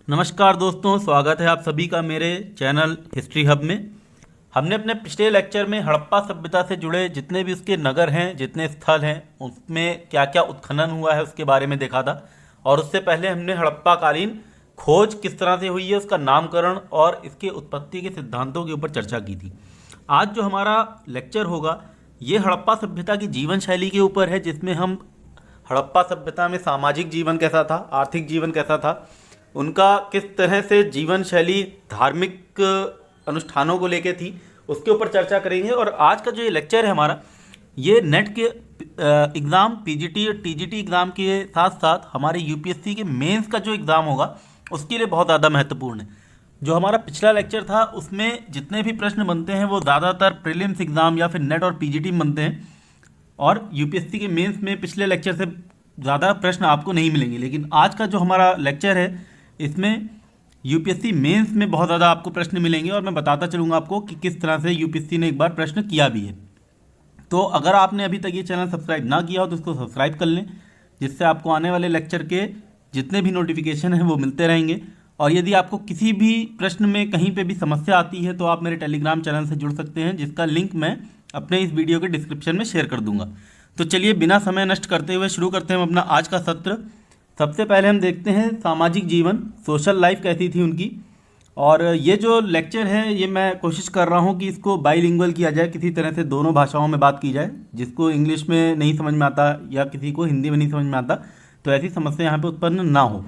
नमस्कार दोस्तों, स्वागत है आप सभी का मेरे चैनल हिस्ट्री हब में। हमने अपने पिछले लेक्चर में हड़प्पा सभ्यता से जुड़े जितने भी उसके नगर हैं, जितने स्थल हैं, उसमें क्या क्या उत्खनन हुआ है उसके बारे में देखा था। और उससे पहले हमने हड़प्पा कालीन खोज किस तरह से हुई है, उसका नामकरण और इसके उत्पत्ति के सिद्धांतों के ऊपर चर्चा की थी। आज जो हमारा लेक्चर होगा ये हड़प्पा सभ्यता की जीवन शैली के ऊपर है, जिसमें हम हड़प्पा सभ्यता में सामाजिक जीवन कैसा था, आर्थिक जीवन कैसा था, उनका किस तरह से जीवन शैली धार्मिक अनुष्ठानों को लेके थी, उसके ऊपर चर्चा करेंगे। और आज का जो ये लेक्चर है हमारा, ये नेट के एग्ज़ाम पीजीटी और टीजीटी एग्ज़ाम के साथ साथ हमारे यूपीएससी के मेंस का जो एग्ज़ाम होगा उसके लिए बहुत ज़्यादा महत्वपूर्ण है। जो हमारा पिछला लेक्चर था उसमें जितने भी प्रश्न बनते हैं वो ज़्यादातर प्रीलिम्स एग्ज़ाम या फिर नेट और पीजीटी में बनते हैं, और यूपीएससी के मेंस में पिछले लेक्चर से ज़्यादा प्रश्न आपको नहीं मिलेंगे। लेकिन आज का जो हमारा लेक्चर है इसमें यूपीएससी मेंस में बहुत ज़्यादा आपको प्रश्न मिलेंगे, और मैं बताता चलूँगा आपको कि किस तरह से यूपीएससी ने एक बार प्रश्न किया भी है। तो अगर आपने अभी तक ये चैनल सब्सक्राइब ना किया हो तो उसको सब्सक्राइब कर लें, जिससे आपको आने वाले लेक्चर के जितने भी नोटिफिकेशन हैं वो मिलते रहेंगे। और यदि आपको किसी भी प्रश्न में कहीं पे भी समस्या आती है तो आप मेरे टेलीग्राम चैनल से जुड़ सकते हैं, जिसका लिंक मैं अपने इस वीडियो के डिस्क्रिप्शन में शेयर कर दूंगा। तो चलिए बिना समय नष्ट करते हुए शुरू करते हैं अपना आज का सत्र। सबसे पहले हम देखते हैं सामाजिक जीवन, सोशल लाइफ कैसी थी उनकी। और ये जो लेक्चर है ये मैं कोशिश कर रहा हूँ कि इसको बाइलिंगुअल किया जाए, किसी तरह से दोनों भाषाओं में बात की जाए। जिसको इंग्लिश में नहीं समझ में आता या किसी को हिंदी में नहीं समझ में आता तो ऐसी समस्या यहाँ पे उत्पन्न ना हो।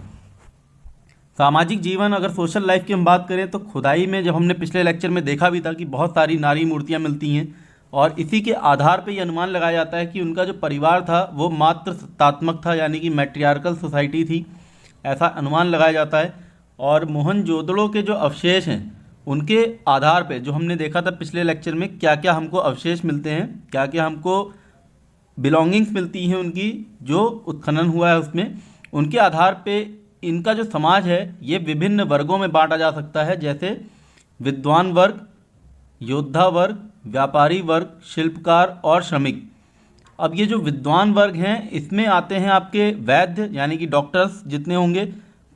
सामाजिक जीवन, अगर सोशल लाइफ की हम बात करें तो खुदाई में जब हमने पिछले लेक्चर में देखा भी था कि बहुत सारी नारी मूर्तियाँ मिलती हैं, और इसी के आधार पे ये अनुमान लगाया जाता है कि उनका जो परिवार था वो मात्र सत्तात्मक था, यानी कि मैट्रियार्कल सोसाइटी थी, ऐसा अनुमान लगाया जाता है। और मोहनजोदड़ो के जो अवशेष हैं उनके आधार पे जो हमने देखा था पिछले लेक्चर में, क्या क्या हमको अवशेष मिलते हैं, क्या क्या हमको बिलोंगिंग्स मिलती हैं उनकी, जो उत्खनन हुआ है उसमें, उनके आधार पे इनका जो समाज है ये विभिन्न वर्गों में बांटा जा सकता है, जैसे विद्वान वर्ग, योद्धा वर्ग, व्यापारी वर्ग, शिल्पकार और श्रमिक। अब ये जो विद्वान वर्ग हैं इसमें आते हैं आपके वैद्य यानी कि डॉक्टर्स जितने होंगे,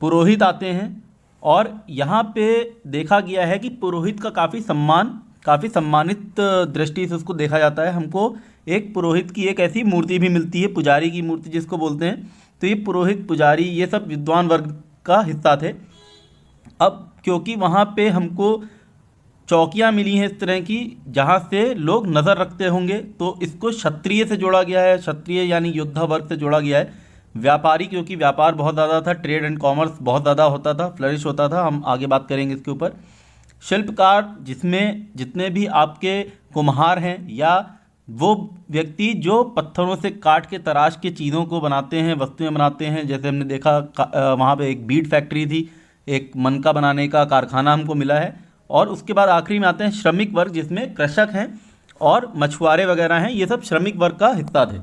पुरोहित आते हैं। और यहाँ पे देखा गया है कि पुरोहित का काफ़ी सम्मानित दृष्टि से उसको देखा जाता है। हमको एक पुरोहित की एक ऐसी मूर्ति भी मिलती है, पुजारी की मूर्ति जिसको बोलते हैं। तो ये पुरोहित, पुजारी, ये सब विद्वान वर्ग का हिस्सा थे। अब क्योंकि वहाँ पे हमको चौकियाँ मिली हैं इस तरह की जहाँ से लोग नज़र रखते होंगे, तो इसको क्षत्रिय से जोड़ा गया है, क्षत्रिय यानी योद्धा वर्ग से जोड़ा गया है। व्यापारी, क्योंकि व्यापार बहुत ज़्यादा था, ट्रेड एंड कॉमर्स बहुत ज़्यादा होता था, फ्लरिश होता था, हम आगे बात करेंगे इसके ऊपर। शिल्पकार, जिसमें जितने भी आपके कुम्हार हैं या वो व्यक्ति जो पत्थरों से काट के तराश के चीज़ों को बनाते हैं, वस्तुएं बनाते हैं। जैसे हमने देखा वहाँ पे एक बीड फैक्ट्री थी, एक मनका बनाने का कारखाना हमको मिला है। और उसके बाद आखिरी में आते हैं श्रमिक वर्ग, जिसमें कृषक हैं और मछुआरे वगैरह हैं, ये सब श्रमिक वर्ग का हिस्सा थे।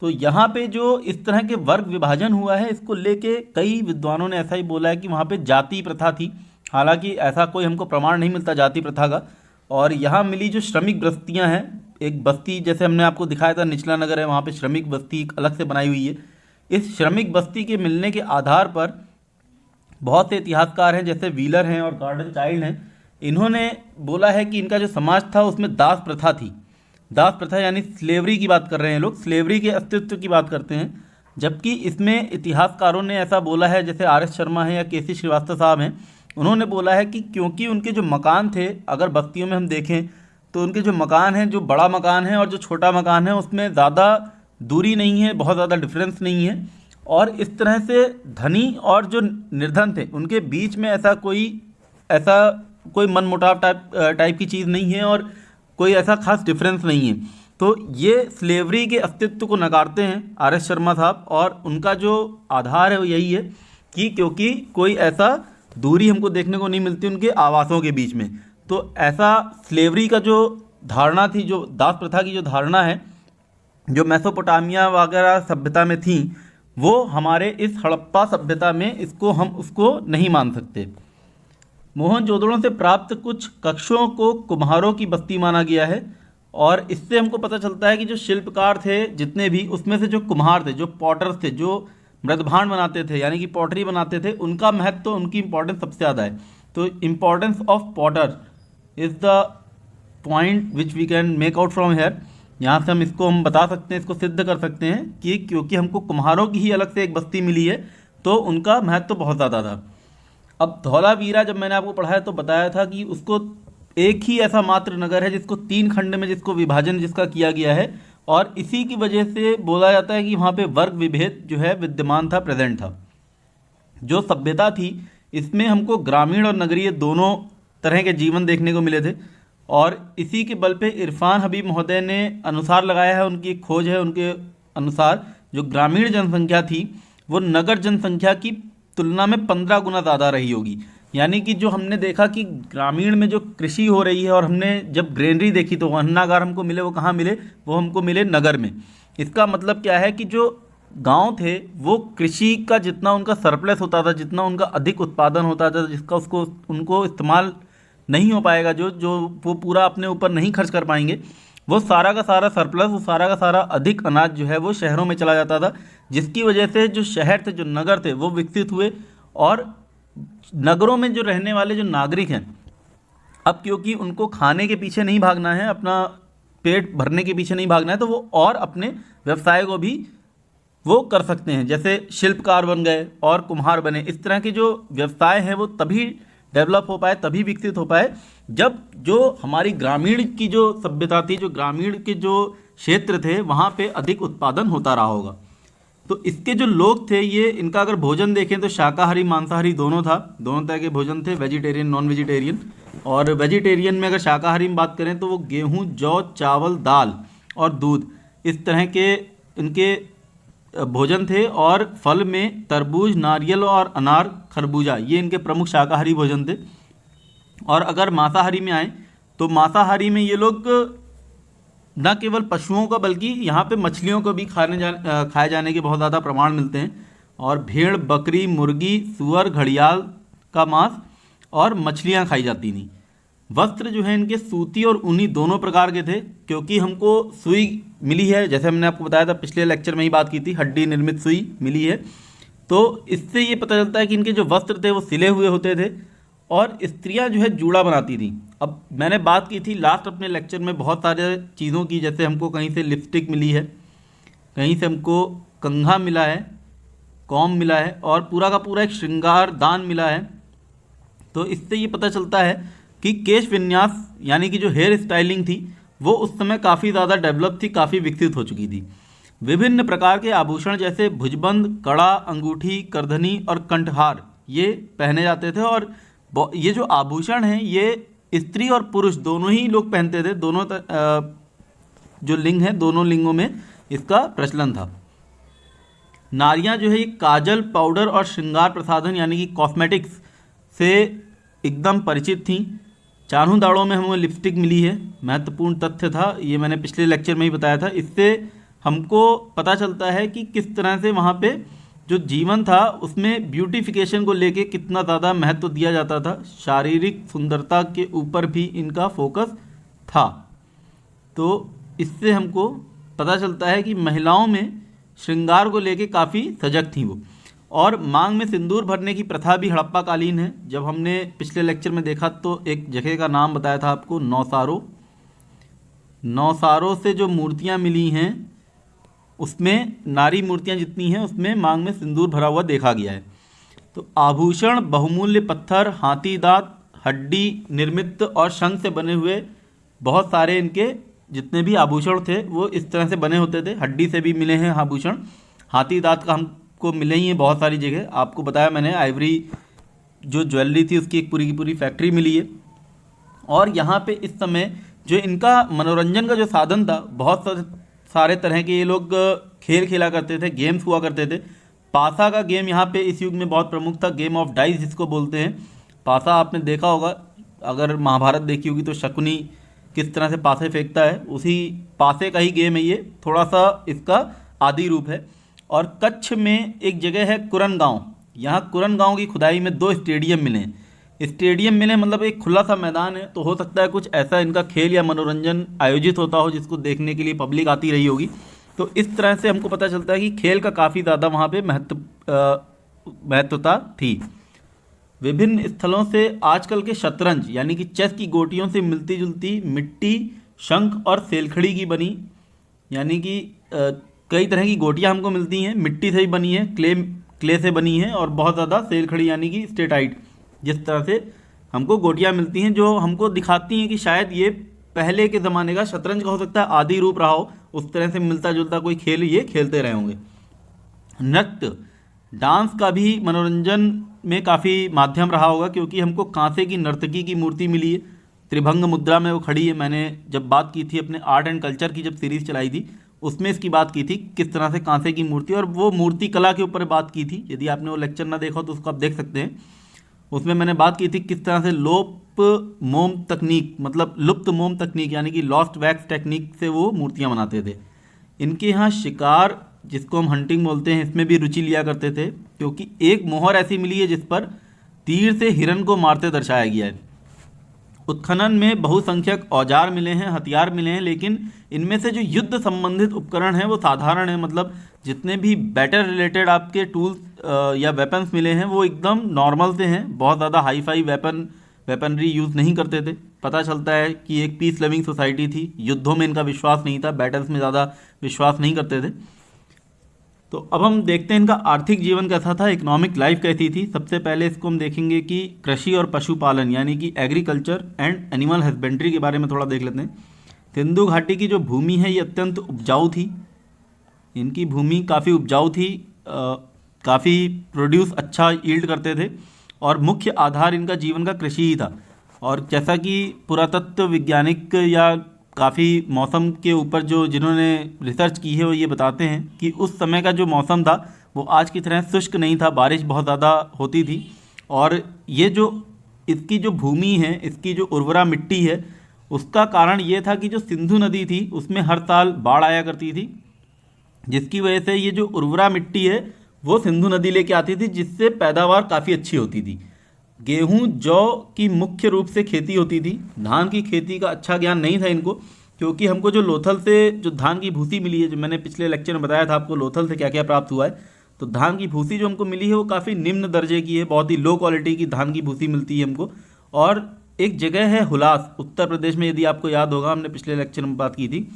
तो यहाँ पे जो इस तरह के वर्ग विभाजन हुआ है, इसको लेके कई विद्वानों ने ऐसा ही बोला है कि वहाँ पे जाति प्रथा थी। हालांकि ऐसा कोई हमको प्रमाण नहीं मिलता जाति प्रथा का। और यहाँ मिली जो श्रमिक बस्तियाँ हैं, एक बस्ती जैसे हमने आपको दिखाया था निचला नगर है, वहाँ पे श्रमिक बस्ती एक अलग से बनाई हुई है। इस श्रमिक बस्ती के मिलने के आधार पर बहुत से इतिहासकार हैं, जैसे व्हीलर हैं और गार्डन चाइल्ड हैं, इन्होंने बोला है कि इनका जो समाज था उसमें दास प्रथा थी। दास प्रथा यानी स्लेवरी की बात कर रहे हैं लोग, स्लेवरी के अस्तित्व की बात करते हैं। जबकि इसमें इतिहासकारों ने ऐसा बोला है, जैसे आर एस शर्मा है या के सी श्रीवास्तव साहब हैं, उन्होंने बोला है कि क्योंकि उनके जो मकान थे, अगर बस्तियों में हम देखें तो उनके जो मकान हैं, जो बड़ा मकान है और जो छोटा मकान है, उसमें ज़्यादा दूरी नहीं है, बहुत ज़्यादा डिफरेंस नहीं है। और इस तरह से धनी और जो निर्धन थे उनके बीच में ऐसा कोई मनमुटाव टाइप की चीज़ नहीं है और कोई ऐसा खास डिफरेंस नहीं है। तो ये स्लेवरी के अस्तित्व को नकारते हैं आर एस शर्मा साहब, और उनका जो आधार है वो यही है कि क्योंकि कोई ऐसा दूरी हमको देखने को नहीं मिलती उनके आवासों के बीच में। तो ऐसा स्लेवरी का जो धारणा थी, जो दास प्रथा की जो धारणा है, जो मेसोपोटामिया वगैरह सभ्यता में थी, वो हमारे इस हड़प्पा सभ्यता में हम उसको नहीं मान सकते। मोहनजोदड़ो से प्राप्त कुछ कक्षों को कुम्हारों की बस्ती माना गया है, और इससे हमको पता चलता है कि जो शिल्पकार थे जितने भी, उसमें से जो कुम्हार थे, जो पॉटर्स थे, जो मृदभांड बनाते थे यानी कि पॉटरी बनाते थे, उनका महत्व तो उनकी इंपॉर्टेंस सबसे ज़्यादा है। तो importance of potter is the point which we can make out from here. यहाँ से हम बता सकते हैं, इसको सिद्ध कर सकते हैं कि क्योंकि हमको कुम्हारों की ही अलग से एक बस्ती मिली है तो उनका महत्व तो बहुत ज़्यादा था। अब धौलावीरा जब मैंने आपको पढ़ाया तो बताया था कि उसको एक ही ऐसा मात्र नगर है जिसको 3 खंड में जिसको विभाजन जिसका किया गया है, और इसी की वजह से बोला जाता है कि वहाँ पे वर्ग विभेद जो है विद्यमान था, प्रेजेंट था। जो सभ्यता थी इसमें हमको ग्रामीण और नगरीय दोनों तरह के जीवन देखने को मिले थे, और इसी के बल पे इरफान हबीब महोदय ने अनुसार लगाया है, उनकी एक खोज है, उनके अनुसार जो ग्रामीण जनसंख्या थी वो नगर जनसंख्या की तुलना में 15 गुना ज़्यादा रही होगी। यानी कि जो हमने देखा कि ग्रामीण में जो कृषि हो रही है, और हमने जब ग्रेनरी देखी तो वो अन्नागार हमको मिले, वो कहाँ मिले, वो हमको मिले नगर में। इसका मतलब क्या है कि जो गांव थे वो कृषि का जितना उनका सरप्लस होता था, जितना उनका अधिक उत्पादन होता था, जिसका उसको उनको इस्तेमाल नहीं हो पाएगा, जो जो वो पूरा अपने ऊपर नहीं खर्च कर पाएंगे, वो सारा का सारा सरप्लस, वो सारा का सारा अधिक अनाज जो है वो शहरों में चला जाता था, जिसकी वजह से जो शहर थे, जो नगर थे, वो विकसित हुए। और नगरों में जो रहने वाले जो नागरिक हैं, अब क्योंकि उनको खाने के पीछे नहीं भागना है, अपना पेट भरने के पीछे नहीं भागना है, तो वो और अपने व्यवसाय को भी वो कर सकते हैं। जैसे शिल्पकार बन गए और कुम्हार बने, इस तरह के जो व्यवसाय हैं वो तभी डेवलप हो पाए, तभी विकसित हो पाए जब जो हमारी ग्रामीण की जो सभ्यता थी, जो ग्रामीण के जो क्षेत्र थे, वहाँ पे अधिक उत्पादन होता रहा होगा। तो इसके जो लोग थे, ये इनका अगर भोजन देखें तो शाकाहारी मांसाहारी दोनों था, दोनों तरह के भोजन थे, वेजिटेरियन नॉन वेजिटेरियन। और वेजिटेरियन में अगर शाकाहारी में बात करें तो वो गेहूँ, जौ, चावल, दाल और दूध, इस तरह के इनके भोजन थे। और फल में तरबूज, नारियल और अनार, खरबूजा, ये इनके प्रमुख शाकाहारी भोजन थे। और अगर मांसाहारी में आए तो मांसाहारी में ये लोग न केवल पशुओं का बल्कि यहाँ पे मछलियों को भी खाए जाने के बहुत ज़्यादा प्रमाण मिलते हैं। और भेड़, बकरी, मुर्गी, सुअर, घड़ियाल का मांस और मछलियाँ खाई जाती थी। वस्त्र जो है इनके सूती और ऊनी दोनों प्रकार के थे, क्योंकि हमको सुई मिली है, जैसे हमने आपको बताया था, पिछले लेक्चर में ही बात की थी, हड्डी निर्मित सुई मिली है। तो इससे ये पता चलता है कि इनके जो वस्त्र थे वो सिले हुए होते थे, और स्त्रियां जो है जूड़ा बनाती थी। अब मैंने बात की थी लास्ट अपने लेक्चर में बहुत सारे चीज़ों की, जैसे हमको कहीं से लिपस्टिक मिली है, कहीं से हमको कंघा मिला है, कॉम मिला है, और पूरा का पूरा एक श्रृंगार दान मिला है। तो इससे ये पता चलता है कि केश विन्यास यानी कि जो हेयर स्टाइलिंग थी वो उस समय काफ़ी ज़्यादा डेवलप थी, काफ़ी विकसित हो चुकी थी। विभिन्न प्रकार के आभूषण जैसे भुजबंद, कड़ा, अंगूठी, करधनी और कंठहार ये पहने जाते थे। और ये जो आभूषण हैं ये स्त्री और पुरुष दोनों ही लोग पहनते थे, दोनों जो लिंग हैं, दोनों लिंगों में इसका प्रचलन था। नारियां जो है ये काजल, पाउडर और श्रृंगार प्रसाधन यानी कि कॉस्मेटिक्स से एकदम परिचित थीं। चारों दाड़ों में हमें लिपस्टिक मिली है, महत्वपूर्ण तथ्य था, ये मैंने पिछले लेक्चर में ही बताया था। इससे हमको पता चलता है कि किस तरह से वहाँ पे जो जीवन था उसमें ब्यूटिफिकेशन को लेके कितना ज़्यादा महत्व दिया जाता था, शारीरिक सुंदरता के ऊपर भी इनका फोकस था। तो इससे हमको पता चलता है कि महिलाओं में श्रृंगार को लेके काफ़ी सजग थी वो। और मांग में सिंदूर भरने की प्रथा भी हड़प्पा कालीन है। जब हमने पिछले लेक्चर में देखा तो एक जगह का नाम बताया था आपको, नौसारो। नौसारो से जो मूर्तियाँ मिली हैं उसमें नारी मूर्तियाँ जितनी हैं उसमें मांग में सिंदूर भरा हुआ देखा गया है। तो आभूषण बहुमूल्य पत्थर, हाथी दांत, हड्डी निर्मित और शंख से बने हुए बहुत सारे इनके जितने भी आभूषण थे वो इस तरह से बने होते थे। हड्डी से भी मिले हैं आभूषण, हाथी दांत का हमको मिले ही हैं बहुत सारी जगह। आपको बताया मैंने आइवरी जो ज्वेलरी थी उसकी एक पूरी की पूरी फैक्ट्री मिली है। और यहाँ पे इस समय जो इनका मनोरंजन का जो साधन था, बहुत सारे तरह के ये लोग खेल खेला करते थे, गेम्स हुआ करते थे। पासा का गेम यहाँ पे इस युग में बहुत प्रमुख था, गेम ऑफ डाइस जिसको बोलते हैं। पासा आपने देखा होगा, अगर महाभारत देखी होगी तो शकुनी किस तरह से पासे फेंकता है, उसी पासे का ही गेम है ये, थोड़ा सा इसका आदि रूप है। और कच्छ में एक जगह है कुरन गांव, यहाँ कुरन गांव की खुदाई में 2 स्टेडियम मिले हैं। स्टेडियम मिले मतलब एक खुला सा मैदान है, तो हो सकता है कुछ ऐसा इनका खेल या मनोरंजन आयोजित होता हो जिसको देखने के लिए पब्लिक आती रही होगी। तो इस तरह से हमको पता चलता है कि खेल का काफ़ी ज़्यादा वहाँ पे महत्वता थी। विभिन्न स्थलों से आजकल के शतरंज यानी कि चेस की गोटियों से मिलती जुलती मिट्टी, शंख और सेलखड़ी की बनी, यानी कि कई तरह की गोटियां हमको मिलती हैं, मिट्टी से ही बनी है, क्ले से बनी है, और बहुत ज़्यादा सेलखड़ी यानी कि स्टेटाइट, जिस तरह से हमको गोटियां मिलती हैं जो हमको दिखाती हैं कि शायद ये पहले के ज़माने का शतरंज का हो सकता है आदि रूप रहा हो, उस तरह से मिलता जुलता कोई खेल ये खेलते रहे होंगे। नृत्य, डांस का भी मनोरंजन में काफ़ी माध्यम रहा होगा, क्योंकि हमको कांसे की नर्तकी की मूर्ति मिली है, त्रिभंग मुद्रा में वो खड़ी है। मैंने जब बात की थी अपने आर्ट एंड कल्चर की, जब सीरीज़ चलाई थी, उसमें इसकी बात की थी किस तरह से कांसे की मूर्ति, और वो मूर्ति कला के ऊपर बात की थी। यदि आपने वो लेक्चर ना देखा तो उसको आप देख सकते हैं। उसमें मैंने बात की थी किस तरह से मोम तकनीक, मतलब लुप्त मोम तकनीक यानी कि लॉस्ट वैक्स टेक्निक से वो मूर्तियाँ बनाते थे। इनके यहाँ शिकार, जिसको हम हंटिंग बोलते हैं, इसमें भी रुचि लिया करते थे, क्योंकि एक मोहर ऐसी मिली है जिस पर तीर से हिरन को मारते दर्शाया गया है। उत्खनन में बहुसंख्यक औजार मिले हैं, हथियार मिले हैं, लेकिन इनमें से जो युद्ध संबंधित उपकरण हैं वो साधारण है। मतलब जितने भी बैटल रिलेटेड आपके टूल्स या वेपन्स मिले हैं वो एकदम नॉर्मल से हैं, बहुत ज़्यादा हाई फाई वेपनरी यूज़ नहीं करते थे। पता चलता है कि एक पीस लविंग सोसाइटी थी, युद्धों में इनका विश्वास नहीं था, बैटल्स में ज़्यादा विश्वास नहीं करते थे। तो अब हम देखते हैं इनका आर्थिक जीवन कैसा था, इकोनॉमिक लाइफ कैसी थी। सबसे पहले इसको हम देखेंगे कि कृषि और पशुपालन यानी कि एग्रीकल्चर एंड एनिमल हस्बेंड्री के बारे में थोड़ा देख लेते हैं। सिंधु घाटी की जो भूमि है ये अत्यंत उपजाऊ थी, इनकी भूमि काफ़ी उपजाऊ थी, काफ़ी प्रोड्यूस अच्छा यील्ड करते थे, और मुख्य आधार इनका जीवन का कृषि ही था। और जैसा कि पुरातत्व वैज्ञानिक या काफ़ी मौसम के ऊपर जो जिन्होंने रिसर्च की है वो ये बताते हैं कि उस समय का जो मौसम था वो आज की तरह शुष्क नहीं था, बारिश बहुत ज़्यादा होती थी। और ये जो इसकी जो भूमि है, इसकी जो उर्वरा मिट्टी है, उसका कारण ये था कि जो सिंधु नदी थी उसमें हर साल बाढ़ आया करती थी, जिसकी वजह से ये जो उर्वरा मिट्टी है वो सिंधु नदी लेके आती थी, जिससे पैदावार काफ़ी अच्छी होती थी। गेहूं, जौ की मुख्य रूप से खेती होती थी। धान की खेती का अच्छा ज्ञान नहीं था इनको, क्योंकि हमको जो लोथल से जो धान की भूसी मिली है, जो मैंने पिछले लेक्चर में बताया था आपको लोथल से क्या क्या प्राप्त हुआ है, तो धान की भूसी जो हमको मिली है वो काफ़ी निम्न दर्जे की है, बहुत ही लो क्वालिटी की धान की भूसी मिलती है हमको। और एक जगह है हुलास, उत्तर प्रदेश में, यदि आपको याद होगा हमने पिछले लेक्चर में बात की थी।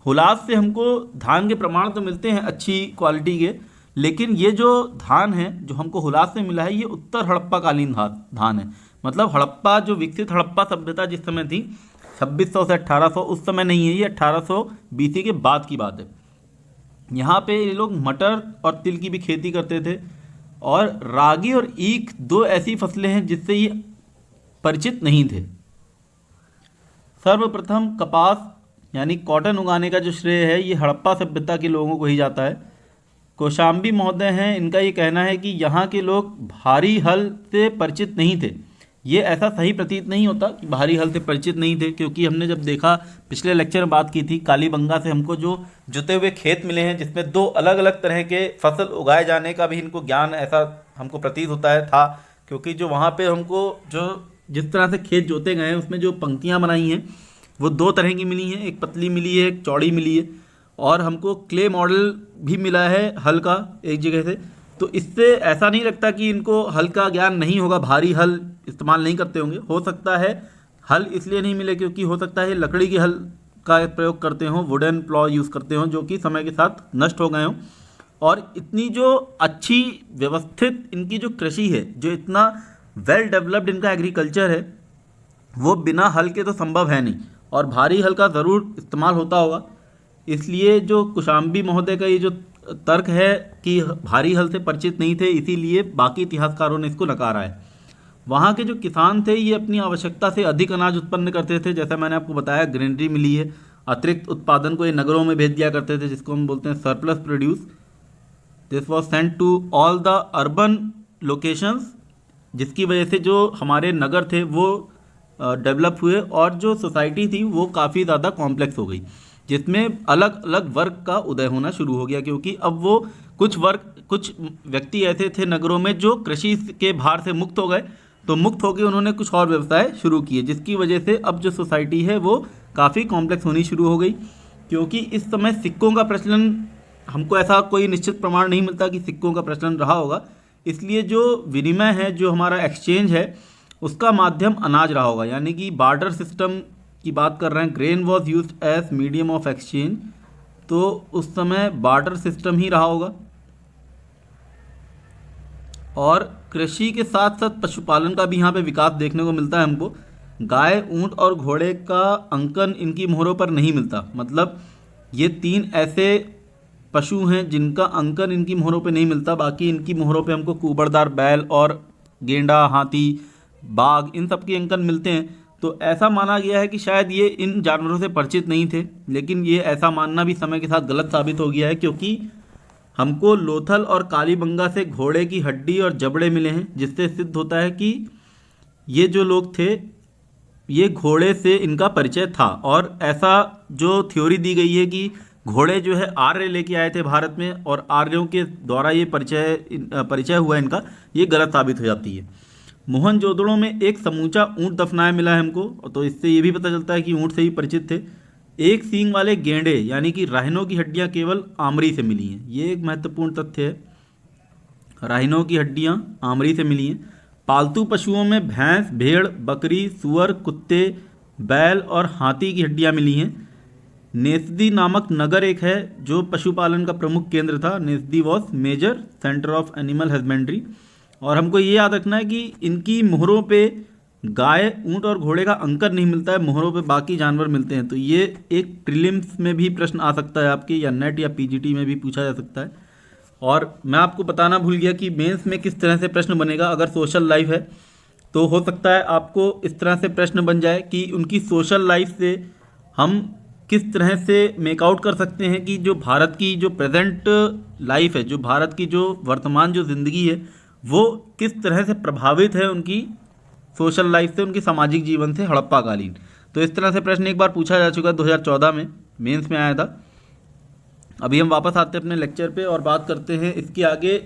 हुलास से हमको धान के प्रमाण तो मिलते हैं अच्छी क्वालिटी के, लेकिन ये जो धान है जो हमको हुलास से मिला है ये उत्तर हड़प्पा कालीन धान है। मतलब हड़प्पा, जो विकसित हड़प्पा सभ्यता जिस समय थी 2600 से 1800, उस समय नहीं है, ये 1800 बीसी के बाद की बात है। यहाँ पे ये लोग मटर और तिल की भी खेती करते थे, और रागी और ईख दो ऐसी फसलें हैं जिससे ये परिचित नहीं थे। सर्वप्रथम कपास यानी कॉटन उगाने का जो श्रेय है ये हड़प्पा सभ्यता के लोगों को ही जाता है। कौशाम्बी महोदय हैं, इनका ये कहना है कि यहाँ के लोग भारी हल से परिचित नहीं थे। ये ऐसा सही प्रतीत नहीं होता कि भारी हल से परिचित नहीं थे, क्योंकि हमने जब देखा पिछले लेक्चर में बात की थी, कालीबंगा से हमको जो जुते हुए खेत मिले हैं जिसमें दो अलग अलग तरह के फसल उगाए जाने का भी इनको ज्ञान ऐसा हमको प्रतीत होता है था। क्योंकि जो वहाँ पे हमको जो जिस तरह से खेत जोते गए हैं उसमें जो पंक्तियाँ बनाई हैं वो दो तरह की मिली हैं, एक पतली मिली है, एक चौड़ी मिली है, और हमको क्ले मॉडल भी मिला है हल का एक जगह से। तो इससे ऐसा नहीं लगता कि इनको हल का ज्ञान नहीं होगा, भारी हल इस्तेमाल नहीं करते होंगे। हो सकता है हल इसलिए नहीं मिले क्योंकि हो सकता है लकड़ी की हल का प्रयोग करते हों, वुडन प्लॉ यूज़ करते हों, जो कि समय के साथ नष्ट हो गए हों। और इतनी जो अच्छी व्यवस्थित इनकी जो कृषि है, जो इतना वेल डेवलप्ड इनका एग्रीकल्चर है, वो बिना हल के तो संभव है नहीं, और भारी हल का ज़रूर इस्तेमाल होता होगा। इसलिए जो कौशाम्बी महोदय का ये जो तर्क है कि भारी हल से परिचित नहीं थे, इसीलिए बाकी इतिहासकारों ने इसको नकारा है। वहाँ के जो किसान थे ये अपनी आवश्यकता से अधिक अनाज उत्पन्न करते थे, जैसा मैंने आपको बताया ग्रेनरी मिली है। अतिरिक्त उत्पादन को ये नगरों में भेज दिया करते थे, जिसको हम बोलते हैं surplus produce. This was sent to all the urban locations, जिसकी वजह से जो हमारे नगर थे वो डेवलप हुए, और जो सोसाइटी थी वो काफ़ी ज़्यादा कॉम्प्लेक्स हो गई, जिसमें अलग अलग वर्ग का उदय होना शुरू हो गया। क्योंकि अब वो कुछ व्यक्ति ऐसे थे नगरों में जो कृषि के भार से मुक्त हो गए, तो मुक्त होकर उन्होंने कुछ और व्यवसाय शुरू किए, जिसकी वजह से अब जो सोसाइटी है वो काफ़ी कॉम्प्लेक्स होनी शुरू हो गई। क्योंकि इस समय सिक्कों का प्रचलन, हमको ऐसा कोई निश्चित प्रमाण नहीं मिलता कि सिक्कों का प्रचलन रहा होगा, इसलिए जो विनिमय है, जो हमारा एक्सचेंज है, उसका माध्यम अनाज रहा होगा। यानी कि बार्टर सिस्टम की बात कर रहे हैं, grain was use as medium of exchange, तो उस समय बार्टर सिस्टम ही रहा होगा। और कृषि के साथ साथ पशुपालन का भी यहाँ पे विकास देखने को मिलता है हमको। गाय, ऊंट और घोड़े का अंकन इनकी मोहरों पर नहीं मिलता, मतलब ये 3 ऐसे पशु हैं जिनका अंकन इनकी मोहरों पे नहीं मिलता। बाकी इनकी मोहरों पे हमको कुबड़दार बैल और गेंडा, हाथी, बाघ, इन सब के अंकन मिलते हैं। तो ऐसा माना गया है कि शायद ये इन जानवरों से परिचित नहीं थे, लेकिन ये ऐसा मानना भी समय के साथ गलत साबित हो गया है, क्योंकि हमको लोथल और कालीबंगा से घोड़े की हड्डी और जबड़े मिले हैं, जिससे सिद्ध होता है कि ये जो लोग थे, ये घोड़े से इनका परिचय था। और ऐसा जो थ्योरी दी गई है कि घोड़े जो है आर्य लेके आए थे भारत में, और आर्यों के द्वारा ये परिचय हुआ इनका, ये गलत साबित हो जाती है। मोहनजोदड़ो में एक समूचा ऊंट दफनाया मिला है हमको, तो इससे ये भी पता चलता है कि ऊंट से ही परिचित थे। एक सींग वाले गेंडे यानी कि राहिनों की हड्डियां केवल आमरी से मिली हैं, ये एक महत्वपूर्ण तथ्य है। राहिनों की हड्डियां आमरी से मिली हैं। पालतू पशुओं में भैंस, भेड़, बकरी, सुअर, कुत्ते, बैल और हाथी की हड्डियां मिली हैं। नेस्दी नामक नगर एक है जो पशुपालन का प्रमुख केंद्र था। नेस्दी was major centre of animal husbandry. और हमको ये याद रखना है कि इनकी मोहरों पे गाय, ऊंट और घोड़े का अंकर नहीं मिलता है, मोहरों पे बाकी जानवर मिलते हैं। तो ये एक प्रीलिम्स में भी प्रश्न आ सकता है आपके, या नेट या पीजीटी में भी पूछा जा सकता है। और मैं आपको बताना भूल गया कि मेंस में किस तरह से प्रश्न बनेगा। अगर सोशल लाइफ है तो हो सकता है आपको इस तरह से प्रश्न बन जाए कि उनकी सोशल लाइफ से हम किस तरह से मेकआउट कर सकते हैं कि जो भारत की जो प्रेजेंट लाइफ है, जो भारत की जो वर्तमान जो ज़िंदगी है, वो किस तरह से प्रभावित है उनकी सोशल लाइफ से, उनके सामाजिक जीवन से हड़प्पा कालीन। तो इस तरह से प्रश्न एक बार पूछा जा चुका है, 2014 में मेंस में आया था। अभी हम वापस आते हैं अपने लेक्चर पे और बात करते हैं इसके आगे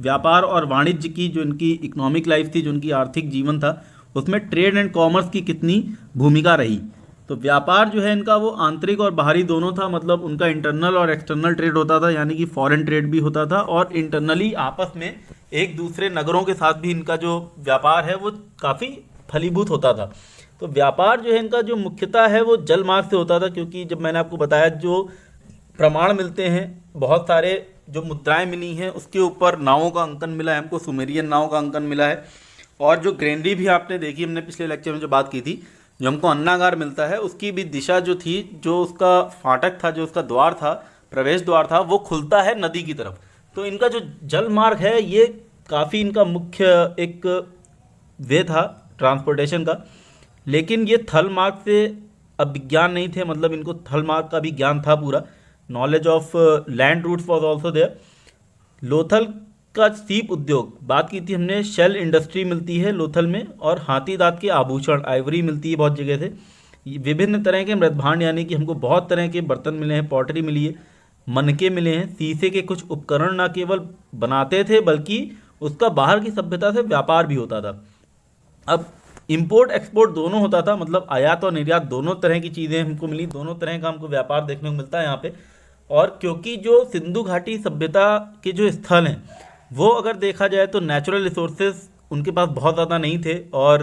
व्यापार और वाणिज्य की। जो इनकी इकोनॉमिक लाइफ थी, जो उनकी आर्थिक जीवन था, उसमें ट्रेड एंड कॉमर्स की कितनी भूमिका रही। तो व्यापार जो है इनका वो आंतरिक और बाहरी दोनों था, मतलब उनका इंटरनल और एक्सटर्नल ट्रेड होता था, यानी कि फॉरेन ट्रेड भी होता था, और इंटरनली आपस में एक दूसरे नगरों के साथ भी इनका जो व्यापार है वो काफ़ी फलीभूत होता था। तो व्यापार जो है इनका जो मुख्यतः है वो जल मार्ग से होता था, क्योंकि जब मैंने आपको बताया जो प्रमाण मिलते हैं, बहुत सारे जो मुद्राएं मिली हैं उसके ऊपर नावों का अंकन मिला है हमको, सुमेरियन नाव का अंकन मिला है। और जो ग्रेनरी भी आपने देखी, हमने पिछले लेक्चर में जो बात की थी, जो हमको अन्नागार मिलता है, उसकी भी दिशा जो थी, जो उसका फाटक था, जो उसका द्वार था, प्रवेश द्वार था, वो खुलता है नदी की तरफ। तो इनका जो जल मार्ग है ये काफ़ी इनका मुख्य एक वे था ट्रांसपोर्टेशन का। लेकिन ये थल मार्ग से अब विज्ञान नहीं थे, मतलब इनको थल मार्ग का भी ज्ञान था पूरा। Knowledge of land routes was also there. Lothal का सीप उद्योग बात की थी हमने, शेल इंडस्ट्री मिलती है लोथल में, और हाथी दांत के आभूषण, आइवरी मिलती है बहुत जगह से। विभिन्न तरह के मृदभांड, यानी कि हमको बहुत तरह के बर्तन मिले हैं, पॉटरी मिली है, मनके मिले हैं, शीशे के कुछ उपकरण ना केवल बनाते थे बल्कि उसका बाहर की सभ्यता से व्यापार भी होता था। अब इंपोर्ट एक्सपोर्ट दोनों होता था, मतलब आयात और निर्यात दोनों तरह की चीज़ें हमको मिली, दोनों तरह का हमको व्यापार देखने को मिलता है यहाँ पे। और क्योंकि जो सिंधु घाटी सभ्यता के जो स्थल हैं वो अगर देखा जाए तो नेचुरल रिसोर्सेज उनके पास बहुत ज़्यादा नहीं थे, और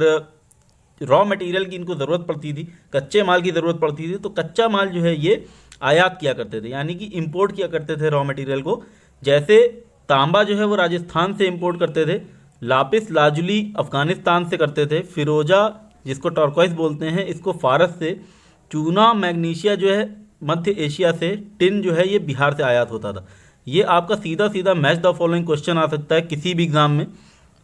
रॉ मटेरियल की इनको ज़रूरत पड़ती थी, कच्चे माल की ज़रूरत पड़ती थी। तो कच्चा माल जो है ये आयात किया करते थे, यानी कि इंपोर्ट किया करते थे रॉ मटेरियल को। जैसे तांबा जो है वो राजस्थान से इंपोर्ट करते थे, लापिस लाजुली अफगानिस्तान से करते थे, फिरोजा जिसको टर्कोइस बोलते हैं इसको फारस से, चूना मैग्नीशिया जो है मध्य एशिया से, टिन जो है ये बिहार से आयात होता था। ये आपका सीधा सीधा मैच द फॉलोइंग क्वेश्चन आ सकता है किसी भी एग्जाम में।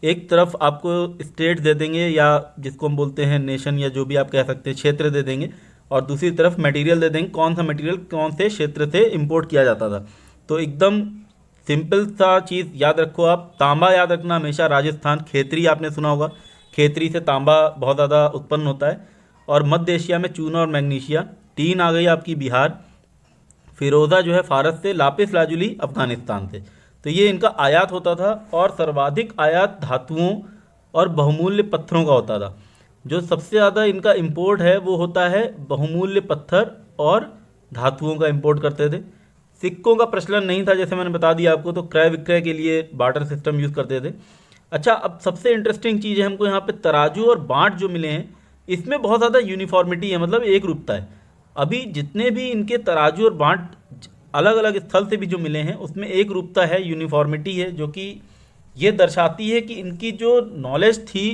एक तरफ आपको स्टेट दे देंगे, या जिसको हम बोलते हैं नेशन, या जो भी आप कह सकते हैं क्षेत्र दे देंगे, और दूसरी तरफ मटेरियल दे देंगे, कौन सा मटेरियल कौन से क्षेत्र से इंपोर्ट किया जाता था। तो एकदम सिंपल सा चीज़ याद रखो आप, तांबा याद रखना हमेशा राजस्थान, खेतरी आपने सुना होगा, खेतरी से तांबा बहुत ज़्यादा उत्पन्न होता है। और मध्य एशिया में चूना और मैग्नीशिया, टीन आ गई आपकी बिहार, फिरोज़ा जो है फारस से, लापिस लाजुली अफगानिस्तान से। तो ये इनका आयात होता था, और सर्वाधिक आयात धातुओं और बहुमूल्य पत्थरों का होता था। जो सबसे ज़्यादा इनका इंपोर्ट है वो होता है बहुमूल्य पत्थर और धातुओं का इंपोर्ट करते थे। सिक्कों का प्रचलन नहीं था, जैसे मैंने बता दिया आपको, तो क्रय विक्रय के लिए बार्टर सिस्टम यूज़ करते थे। अच्छा, अब सबसे इंटरेस्टिंग चीज़ है हमको यहाँ पे तराजू और बांट जो मिले हैं, इसमें बहुत ज़्यादा यूनिफॉर्मिटी है, मतलब एक रूपता है। अभी जितने भी इनके तराजू और बांट अलग अलग स्थल से भी जो मिले हैं उसमें एक रूपता है, यूनिफॉर्मिटी है, जो कि ये दर्शाती है कि इनकी जो नॉलेज थी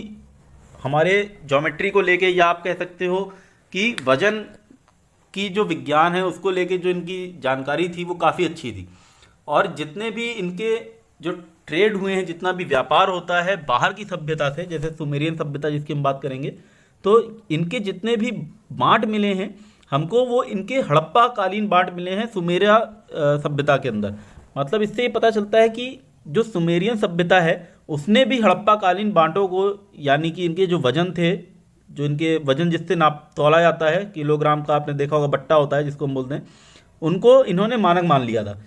हमारे ज्योमेट्री को लेके, या आप कह सकते हो कि वजन की जो विज्ञान है उसको लेके जो इनकी जानकारी थी वो काफ़ी अच्छी थी। और जितने भी इनके जो ट्रेड हुए हैं, जितना भी व्यापार होता है बाहर की सभ्यता से, जैसे सुमेरियन सभ्यता जिसकी हम बात करेंगे, तो इनके जितने भी बांट मिले हैं हमको, वो इनके हड़प्पा कालीन बांट मिले हैं सुमेरिया सभ्यता के अंदर। मतलब इससे ये पता चलता है कि जो सुमेरियन सभ्यता है उसने भी हड़प्पा कालीन बांटों को, यानी कि इनके जो वजन थे, जो इनके वजन जिससे नाप तौला जाता है, किलोग्राम का आपने देखा होगा बट्टा होता है जिसको हम बोलते हैं, उनको इन्होंने मानक मान लिया था।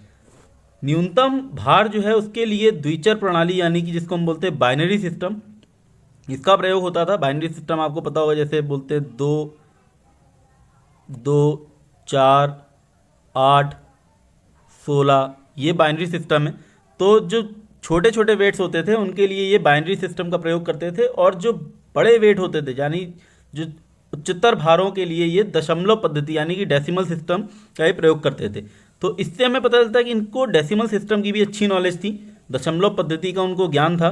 न्यूनतम भार जो है उसके लिए द्विचर प्रणाली, यानी कि जिसको हम बोलते हैं बाइनरी सिस्टम, इसका प्रयोग होता था। बाइनरी सिस्टम आपको पता होगा, जैसे बोलते हैं 2 2 4 8 16, ये बाइनरी सिस्टम है। तो जो छोटे छोटे वेट्स होते थे उनके लिए ये बाइनरी सिस्टम का प्रयोग करते थे, और जो बड़े वेट होते थे, यानी जो उच्चतर भारों के लिए ये दशमलव पद्धति यानी कि डेसिमल सिस्टम का ही प्रयोग करते थे। तो इससे हमें पता चलता है कि इनको डेसिमल सिस्टम की भी अच्छी नॉलेज थी, दशमलव पद्धति का उनको ज्ञान था।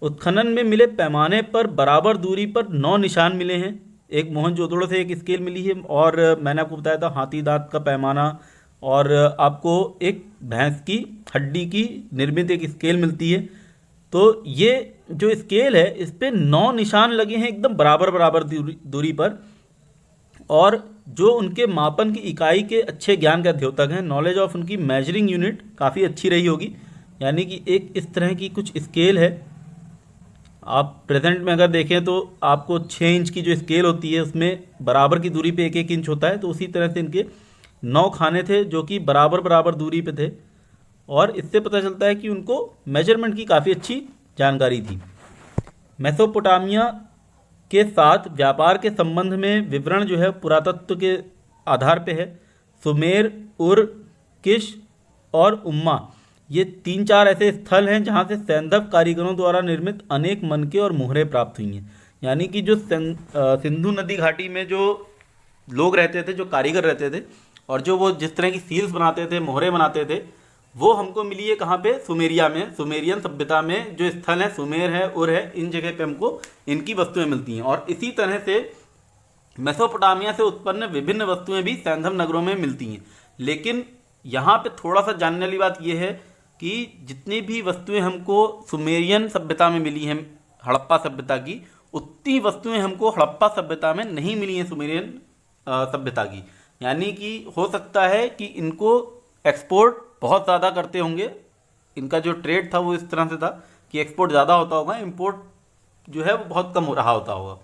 उत्खनन में मिले पैमाने पर बराबर दूरी पर 9 निशान मिले हैं। एक मोहनजोदड़ो से एक स्केल मिली है, और मैंने आपको बताया था हाथी दांत का पैमाना, और आपको एक भैंस की हड्डी की निर्मित एक स्केल मिलती है। तो ये जो स्केल है इस पे 9 निशान लगे हैं एकदम बराबर बराबर दूरी पर, और जो उनके मापन की इकाई के अच्छे ज्ञान का द्योतक हैं, नॉलेज ऑफ उनकी मेजरिंग यूनिट काफ़ी अच्छी रही होगी। यानी कि एक इस तरह की कुछ स्केल है। आप प्रेजेंट में अगर देखें तो आपको 6 इंच की जो स्केल होती है उसमें बराबर की दूरी पे 1-1 इंच होता है, तो उसी तरह से इनके 9 खाने थे जो कि बराबर बराबर दूरी पे थे, और इससे पता चलता है कि उनको मेजरमेंट की काफ़ी अच्छी जानकारी थी। मेसोपोटामिया के साथ व्यापार के संबंध में विवरण जो है पुरातत्व के आधार पे है। सुमेर, उर, किश और उम्मा, ये 3-4 ऐसे स्थल हैं जहाँ से सैंधव कारीगरों द्वारा निर्मित अनेक मनके और मोहरें प्राप्त हुई हैं। यानी कि जो सिंधु नदी घाटी में जो लोग रहते थे, जो कारीगर रहते थे, और जो वो जिस तरह की सील्स बनाते थे, मोहरें बनाते थे, वो हमको मिली है कहाँ पे? सुमेरिया में, सुमेरियन सभ्यता में जो स्थल है, सुमेर है, उर है, इन जगह पे हमको इनकी वस्तुएं मिलती हैं। और इसी तरह से मेसोपोटामिया से उत्पन्न विभिन्न वस्तुएं भी सैंधव नगरों में मिलती हैं। लेकिन यहाँ पे थोड़ा सा जानने वाली बात यह है कि जितनी भी वस्तुएं हमको सुमेरियन सभ्यता में मिली हैं, हड़प्पा सभ्यता की, उतनी वस्तुएं हमको हड़प्पा सभ्यता में नहीं मिली हैं सुमेरियन सभ्यता की। यानी कि हो सकता है कि इनको एक्सपोर्ट बहुत ज़्यादा करते होंगे, इनका जो ट्रेड था वो इस तरह से था कि एक्सपोर्ट ज़्यादा होता होगा, इंपोर्ट जो है वो बहुत कम हो रहा होता होगा।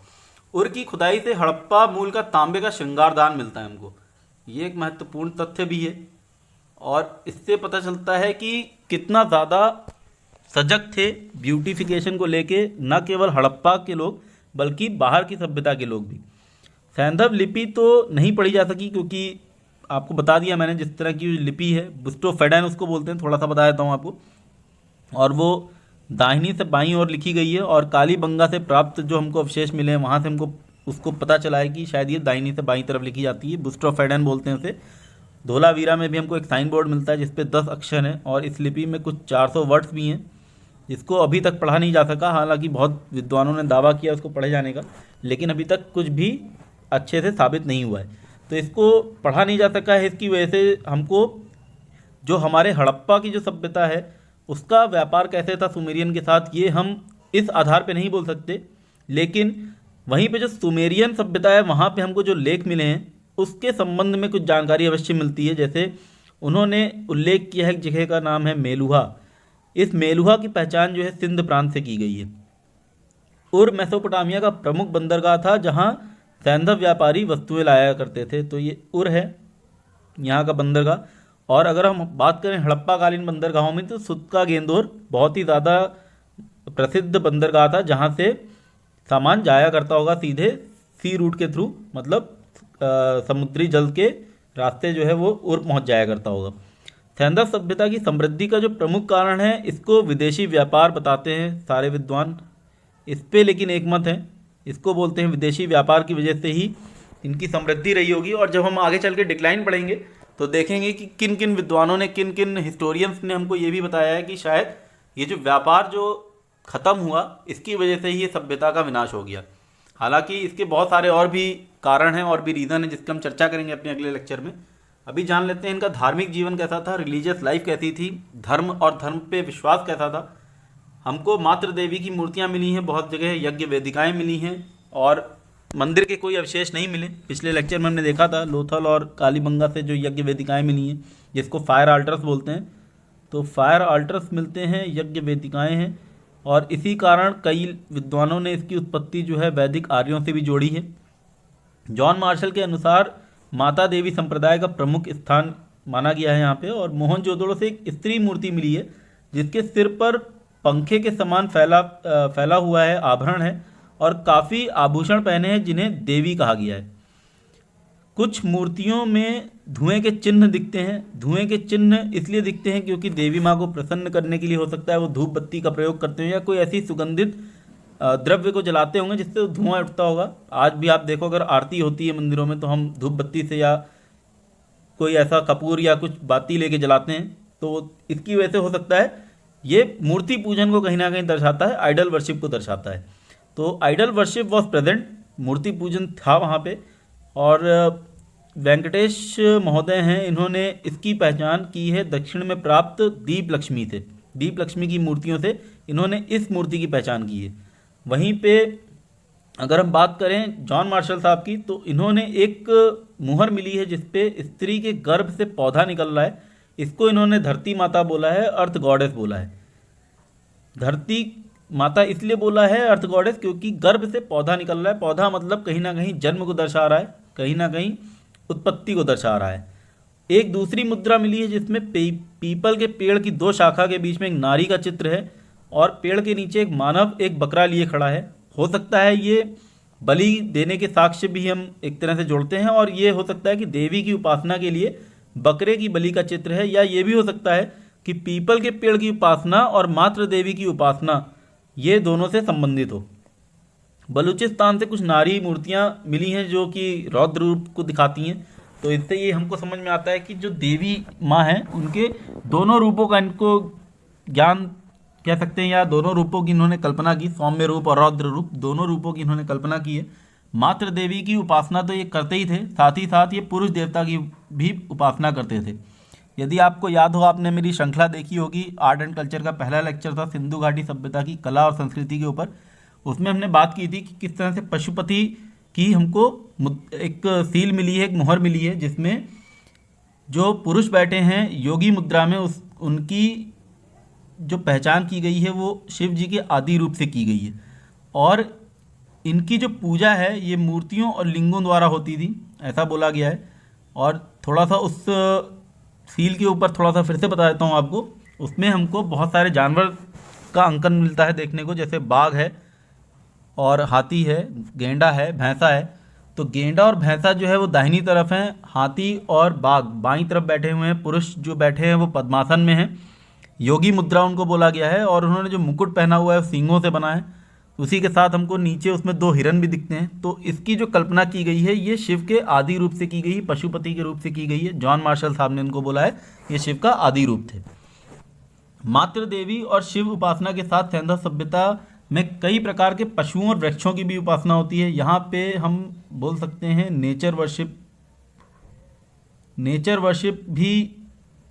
उर की खुदाई से हड़प्पा मूल का तांबे का श्रृंगारदान मिलता है हमको, ये एक महत्वपूर्ण तथ्य भी है। और इससे पता चलता है कि कितना ज़्यादा सजग थे ब्यूटिफिकेशन को लेके, न केवल हड़प्पा के लोग बल्कि बाहर की सभ्यता के लोग भी। सैंधव लिपि तो नहीं पढ़ी जा सकी, क्योंकि आपको बता दिया मैंने जिस तरह की लिपि है, बुस्टोफेडैन उसको बोलते हैं, थोड़ा सा बता देता हूँ आपको। और वो दाहिनी से बाईं ओर लिखी गई है, और कालीबंगा से प्राप्त जो हमको अवशेष मिले हैं वहाँ से हमको उसको पता चला है कि शायद ये दाहिनी से बाईं तरफ लिखी जाती है, बुस्टोफेडैन बोलते हैं उसे। धोलावीरा में भी हमको एक साइन बोर्ड मिलता है जिसपे 10 अक्षर हैं, और इस लिपि में कुछ 400 वर्ड्स भी हैं जिसको अभी तक पढ़ा नहीं जा सका। हालांकि बहुत विद्वानों ने दावा किया उसको पढ़े जाने का, लेकिन अभी तक कुछ भी अच्छे से साबित नहीं हुआ है। तो इसको पढ़ा नहीं जा सका है, इसकी वजह से हमको जो हमारे हड़प्पा की जो सभ्यता है उसका व्यापार कैसे था सुमेरियन के साथ, ये हम इस आधार पे नहीं बोल सकते। लेकिन वहीं पे जो सुमेरियन सभ्यता है वहाँ पे हमको जो लेख मिले हैं उसके संबंध में कुछ जानकारी अवश्य मिलती है। जैसे उन्होंने उल्लेख किया है, एक जगह का नाम है मेलुहा। इस मेलुहा की पहचान जो है सिंध प्रांत से की गई है। उर मेसोपोटामिया का प्रमुख बंदरगाह था जहाँ सैंधव व्यापारी वस्तुएं लाया करते थे। तो ये उर है यहाँ का बंदरगाह। और अगर हम बात करें हड़प्पा कालीन बंदरगाहों में, तो सुत्का गेंदोर बहुत ही ज़्यादा प्रसिद्ध बंदरगाह था जहाँ से सामान जाया करता होगा सीधे सी रूट के थ्रू, मतलब समुद्री जल के रास्ते जो है वो और पहुंच जाया करता होगा। सेंधव सभ्यता की समृद्धि का जो प्रमुख कारण है, इसको विदेशी व्यापार बताते हैं सारे विद्वान। इस पे लेकिन एक मत है, इसको बोलते हैं विदेशी व्यापार की वजह से ही इनकी समृद्धि रही होगी। और जब हम आगे चल के डिक्लाइन पढ़ेंगे तो देखेंगे कि किन किन विद्वानों ने, किन किन हिस्टोरियंस ने हमको ये भी बताया है कि शायद ये जो व्यापार जो ख़त्म हुआ, इसकी वजह से ही ये सभ्यता का विनाश हो गया। हालांकि इसके बहुत सारे और भी कारण हैं और भी रीज़न है, जिसकी हम चर्चा करेंगे अपने अगले लेक्चर में। अभी जान लेते हैं इनका धार्मिक जीवन कैसा था, रिलीजियस लाइफ कैसी थी, धर्म और धर्म पे विश्वास कैसा था। हमको मातृ देवी की मूर्तियाँ मिली हैं, बहुत जगह यज्ञ वेदिकाएँ मिली हैं और मंदिर के कोई अवशेष नहीं मिले। पिछले लेक्चर में हमने देखा था लोथल और कालीबंगा से जो यज्ञ वेदिकाएँ मिली हैं, जिसको फायर आल्टर्स बोलते हैं, तो फायर आल्टर्स मिलते हैं, यज्ञ वेदिकाएँ हैं। और इसी कारण कई विद्वानों ने इसकी उत्पत्ति जो है वैदिक आर्यों से भी जोड़ी है। जॉन मार्शल के अनुसार माता देवी संप्रदाय का प्रमुख स्थान माना गया है यहाँ पे। और मोहनजोदड़ो से एक स्त्री मूर्ति मिली है जिसके सिर पर पंखे के समान फैला हुआ है आभरण है और काफ़ी आभूषण पहने हैं जिन्हें देवी कहा गया है। कुछ मूर्तियों में धुएं के चिन्ह दिखते हैं। धुएं के चिन्ह इसलिए दिखते हैं क्योंकि देवी माँ को प्रसन्न करने के लिए हो सकता है वो धूप बत्ती का प्रयोग करते हो या कोई ऐसी सुगंधित द्रव्य को जलाते होंगे जिससे धुआं उठता होगा। आज भी आप देखो, अगर आरती होती है मंदिरों में तो हम धूप बत्ती से या कोई ऐसा कपूर या कुछ बाती लेके जलाते हैं, तो इसकी वजह से हो सकता है ये मूर्ति पूजन को कहीं ना कहीं दर्शाता है, आइडल वर्शिप को दर्शाता है। तो आइडल वर्शिप वॉज प्रेजेंट, मूर्ति पूजन था वहाँ पे। और वेंकटेश महोदय हैं, इन्होंने इसकी पहचान की है दक्षिण में प्राप्त दीप लक्ष्मी से। दीप लक्ष्मी की मूर्तियों से इन्होंने इस मूर्ति की पहचान की है। वहीं पे अगर हम बात करें जॉन मार्शल साहब की, तो इन्होंने एक मुहर मिली है जिसपे स्त्री के गर्भ से पौधा निकल रहा है। इसको इन्होंने धरती माता बोला है, अर्थ गॉडेस बोला है। धरती माता इसलिए बोला है अर्थ गॉडेस क्योंकि गर्भ से पौधा निकल रहा है। पौधा मतलब कहीं ना कहीं जन्म को दर्शा रहा है, कहीं ना कहीं उत्पत्ति को दर्शा रहा है। एक दूसरी मुद्रा मिली है जिसमें पीपल के पेड़ की दो शाखा के बीच में एक नारी का चित्र है और पेड़ के नीचे एक मानव एक बकरा लिए खड़ा है। हो सकता है ये बलि देने के साक्ष्य भी हम एक तरह से जोड़ते हैं और ये हो सकता है कि देवी की उपासना के लिए बकरे की बलि का चित्र है, या ये भी हो सकता है कि पीपल के पेड़ की उपासना और मातृ देवी की उपासना ये दोनों से संबंधित हो। बलूचिस्तान से कुछ नारी मूर्तियाँ मिली हैं जो कि रौद्र रूप को दिखाती हैं। तो इससे ये हमको समझ में आता है कि जो देवी माँ हैं उनके दोनों रूपों का इनको ज्ञान कह सकते हैं, या दोनों रूपों की इन्होंने कल्पना की, सौम्य रूप और रौद्र रूप, दोनों रूपों की इन्होंने कल्पना की है। मातृ देवी की उपासना तो ये करते ही थे, साथ ही साथ ये पुरुष देवता की भी उपासना करते थे। यदि आपको याद हो, आपने मेरी श्रृंखला देखी होगी, आर्ट एंड कल्चर का पहला लेक्चर था सिंधु घाटी सभ्यता की कला और संस्कृति के ऊपर। उसमें हमने बात की थी कि किस तरह से पशुपति की हमको एक सील मिली है, एक मुहर मिली है, जिसमें जो पुरुष बैठे हैं योगी मुद्रा में उनकी जो पहचान की गई है वो शिव जी के आदि रूप से की गई है। और इनकी जो पूजा है ये मूर्तियों और लिंगों द्वारा होती थी, ऐसा बोला गया है। और थोड़ा सा उस सील के ऊपर थोड़ा सा फिर से बता देता हूँ आपको। उसमें हमको बहुत सारे जानवर का अंकन मिलता है देखने को, जैसे बाघ है और हाथी है, गेंडा है, भैंसा है। तो गेंडा और भैंसा जो है वो दाहिनी तरफ हैं, हाथी और बाघ बाईं तरफ बैठे हुए हैं। पुरुष जो बैठे हैं वो पद्मासन में हैं, योगी मुद्रा उनको बोला गया है। और उन्होंने जो मुकुट पहना हुआ है वो सींगों से बना है। उसी के साथ हमको नीचे उसमें दो हिरन भी दिखते हैं। तो इसकी जो कल्पना की गई है ये शिव के आदि रूप से की गई, पशुपति के रूप से की गई है। जॉन मार्शल साहब ने इनको बोला है ये शिव का आदि रूप थे। मातृ देवी और शिव उपासना के साथ सेंधव सभ्यता में कई प्रकार के पशुओं और वृक्षों की भी उपासना होती है। यहाँ पे हम बोल सकते हैं नेचर वर्शिप भी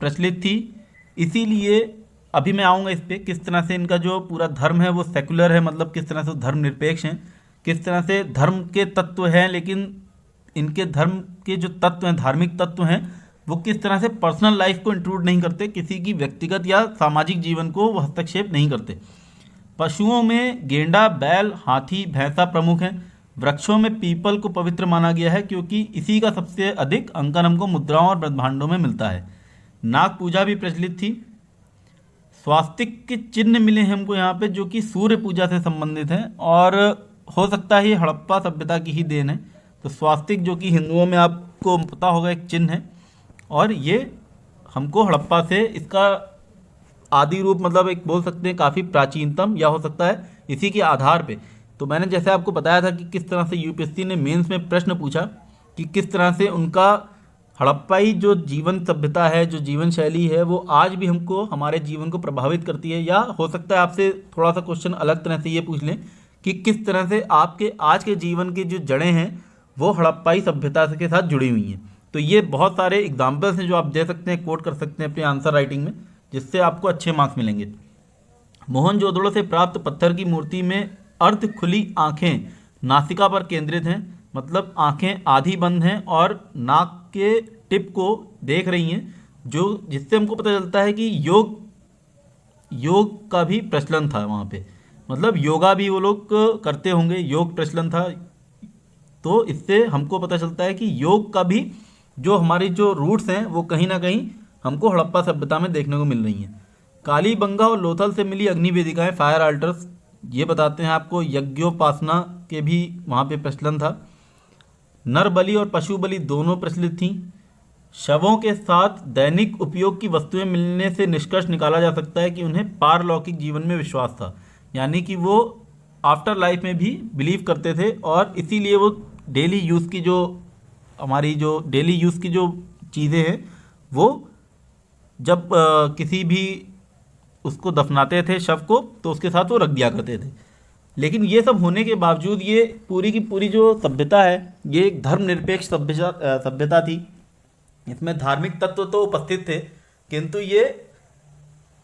प्रचलित थी। इसीलिए अभी मैं आऊँगा इस पर, किस तरह से इनका जो पूरा धर्म है वो सेकुलर है, मतलब किस तरह से धर्म निरपेक्ष हैं, किस तरह से धर्म के तत्व हैं लेकिन इनके धर्म के जो तत्व हैं, धार्मिक तत्व हैं, वो किस तरह से पर्सनल लाइफ को इंक्लूड नहीं करते, किसी की व्यक्तिगत या सामाजिक जीवन को वो हस्तक्षेप नहीं करते। पशुओं में गेंडा, बैल, हाथी, भैंसा प्रमुख हैं। वृक्षों में पीपल को पवित्र माना गया है क्योंकि इसी का सबसे अधिक अंकन हमको मुद्राओं और ब्रह्मांडों में मिलता है। नाग पूजा भी प्रचलित थी। स्वास्तिक के चिन्ह मिले हैं हमको यहाँ पे जो कि सूर्य पूजा से संबंधित हैं और हो सकता है ये हड़प्पा सभ्यता की ही देन है। तो स्वास्तिक जो कि हिंदुओं में आप आपको पता होगा एक चिन्ह है, और ये हमको हड़प्पा से इसका आदि रूप मतलब एक बोल सकते हैं काफ़ी प्राचीनतम, या हो सकता है इसी के आधार पे। तो मैंने जैसे आपको बताया था कि किस तरह से यूपीएससी ने मेंस में प्रश्न पूछा कि किस तरह से उनका हड़प्पाई जो जीवन सभ्यता है, जो जीवन शैली है, वो आज भी हमको हमारे जीवन को प्रभावित करती है। या हो सकता है आपसे थोड़ा सा क्वेश्चन अलग तरह से ये पूछ लें कि किस तरह से आपके आज के जीवन की जो जड़ें हैं वो हड़प्पाई सभ्यता के साथ जुड़ी हुई हैं। तो ये बहुत सारे एग्जाम्पल्स हैं जो आप दे सकते हैं, कोट कर सकते हैं अपने आंसर राइटिंग में, जिससे आपको अच्छे मार्क्स मिलेंगे। मोहनजोदड़ो से प्राप्त पत्थर की मूर्ति में अर्ध खुली आंखें नासिका पर केंद्रित हैं, मतलब आंखें आधी बंद हैं और नाक के टिप को देख रही हैं, जो जिससे हमको पता चलता है कि योग का भी प्रचलन था वहाँ पे, मतलब योगा भी वो लोग करते होंगे, योग प्रचलन था। तो इससे हमको पता चलता है कि योग का भी जो हमारी जो रूट्स हैं वो कहीं ना कहीं हमको हड़प्पा सभ्यता में देखने को मिल रही हैं। कालीबंगा और लोथल से मिली अग्नि वेदिकाएं, फायर आल्टर्स, ये बताते हैं आपको यज्ञोपासना के भी वहाँ पे प्रचलन था। नर बलि और पशु बलि दोनों प्रचलित थीं। शवों के साथ दैनिक उपयोग की वस्तुएं मिलने से निष्कर्ष निकाला जा सकता है कि उन्हें पारलौकिक जीवन में विश्वास था, यानी कि वो आफ्टर लाइफ में भी बिलीव करते थे, और इसीलिए वो डेली यूज़ की जो हमारी जो डेली यूज़ की जो चीज़ें हैं वो जब किसी भी उसको दफनाते थे शव को, तो उसके साथ वो रख दिया करते थे। लेकिन ये सब होने के बावजूद ये पूरी की पूरी जो सभ्यता है ये एक धर्मनिरपेक्ष सभ्यता थी। इसमें धार्मिक तत्व तो उपस्थित थे, किंतु ये